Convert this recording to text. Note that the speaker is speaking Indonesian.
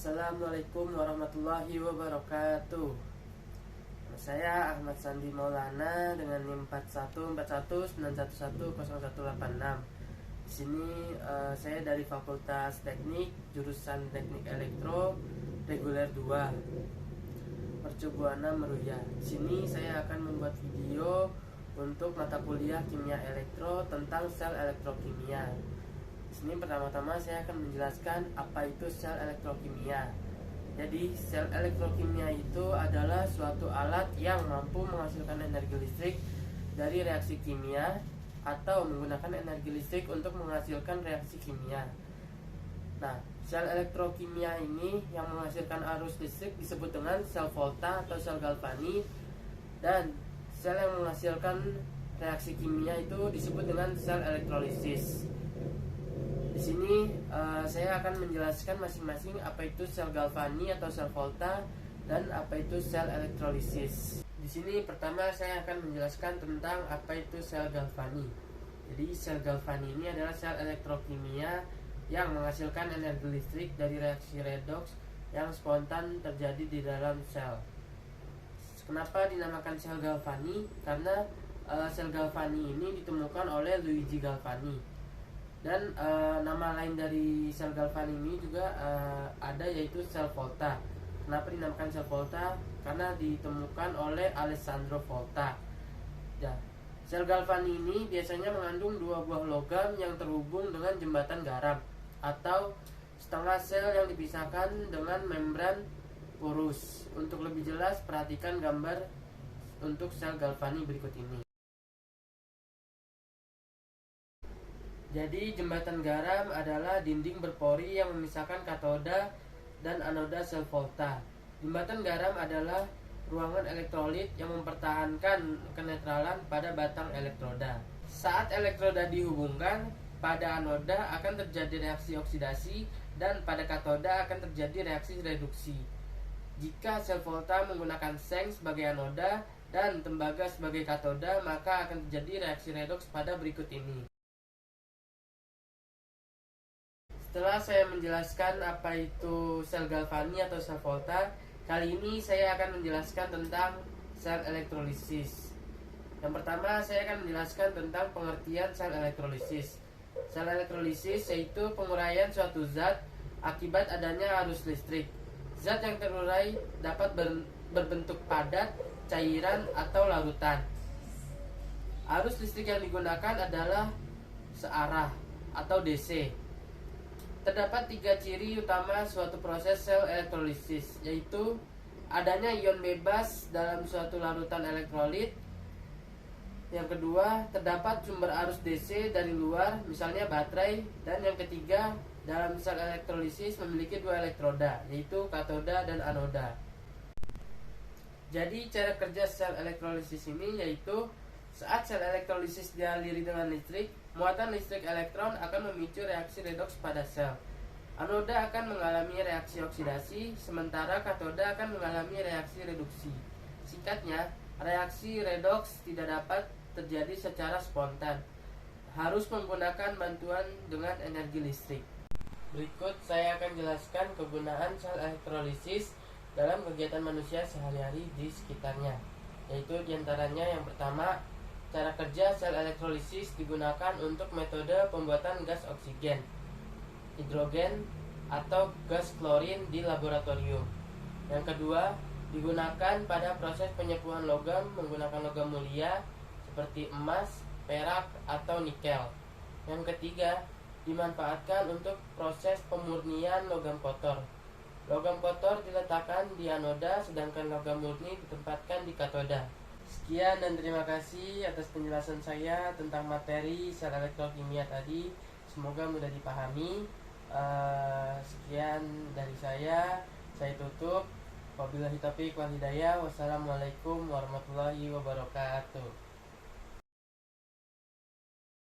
Assalamualaikum warahmatullahi wabarakatuh. Saya Ahmad Sandi Maulana dengan NIM 414191100186. Di sini saya dari Fakultas Teknik, jurusan Teknik Elektro, reguler 2, Mercubuana Meruya. Di sini saya akan membuat video untuk mata kuliah Kimia Elektro tentang sel elektrokimia. Di sini pertama-tama saya akan menjelaskan apa itu sel elektrokimia. Jadi sel elektrokimia itu adalah suatu alat yang mampu menghasilkan energi listrik dari reaksi kimia atau menggunakan energi listrik untuk menghasilkan reaksi kimia. Nah, sel elektrokimia ini yang menghasilkan arus listrik disebut dengan sel volta atau sel galvani, dan sel yang menghasilkan reaksi kimia itu disebut dengan sel elektrolisis. Di sini saya akan menjelaskan masing-masing apa itu sel galvani atau sel volta dan apa itu sel elektrolisis. Di sini pertama saya akan menjelaskan tentang apa itu sel galvani. Jadi sel galvani ini adalah sel elektrokimia yang menghasilkan energi listrik dari reaksi redoks yang spontan terjadi di dalam sel. Kenapa dinamakan sel galvani? Karena sel galvani ini ditemukan oleh Luigi Galvani. Dan nama lain dari sel galvani ini juga ada, yaitu sel volta. Kenapa dinamakan sel volta? Karena ditemukan oleh Alessandro Volta. Ya, sel galvani ini biasanya mengandung dua buah logam yang terhubung dengan jembatan garam atau setengah sel yang dipisahkan dengan membran porus. Untuk lebih jelas, perhatikan gambar untuk sel galvani berikut ini. Jadi jembatan garam adalah dinding berpori yang memisahkan katoda dan anoda sel volta. Jembatan garam adalah ruangan elektrolit yang mempertahankan kenetralan pada batang elektroda. Saat elektroda dihubungkan, pada anoda akan terjadi reaksi oksidasi dan pada katoda akan terjadi reaksi reduksi. Jika sel volta menggunakan seng sebagai anoda dan tembaga sebagai katoda, maka akan terjadi reaksi redoks pada berikut ini. Setelah saya menjelaskan apa itu sel galvani atau sel volta, kali ini saya akan menjelaskan tentang sel elektrolisis. Yang pertama, saya akan menjelaskan tentang pengertian sel elektrolisis. Sel elektrolisis yaitu penguraian suatu zat akibat adanya arus listrik. Zat yang terurai dapat berbentuk padat, cairan, atau larutan. Arus listrik yang digunakan adalah searah atau DC. Terdapat tiga ciri utama suatu proses sel elektrolisis, yaitu adanya ion bebas dalam suatu larutan elektrolit. Yang kedua, terdapat sumber arus DC dari luar, misalnya baterai. Dan yang ketiga, dalam sel elektrolisis memiliki dua elektroda, yaitu katoda dan anoda. Jadi cara kerja sel elektrolisis ini yaitu saat sel elektrolisis dialiri dengan listrik, muatan listrik elektron akan memicu reaksi redoks pada sel. Anoda akan mengalami reaksi oksidasi, sementara katoda akan mengalami reaksi reduksi. Singkatnya, reaksi redoks tidak dapat terjadi secara spontan, harus menggunakan bantuan dengan energi listrik. Berikut saya akan jelaskan kegunaan sel elektrolisis dalam kegiatan manusia sehari-hari di sekitarnya, yaitu diantaranya yang pertama, cara kerja sel elektrolisis digunakan untuk metode pembuatan gas oksigen, hidrogen, atau gas klorin di laboratorium. Yang kedua, digunakan pada proses penyembuhan logam menggunakan logam mulia seperti emas, perak, atau nikel. Yang ketiga, dimanfaatkan untuk proses pemurnian logam kotor. Logam kotor diletakkan di anoda, sedangkan logam murni ditempatkan di katoda. Sekian dan terima kasih atas penjelasan saya tentang materi sel elektrokimia tadi. Semoga mudah dipahami. Sekian dari saya tutup. Wabillahi taufiq wal hidayah. Wassalamualaikum warahmatullahi wabarakatuh.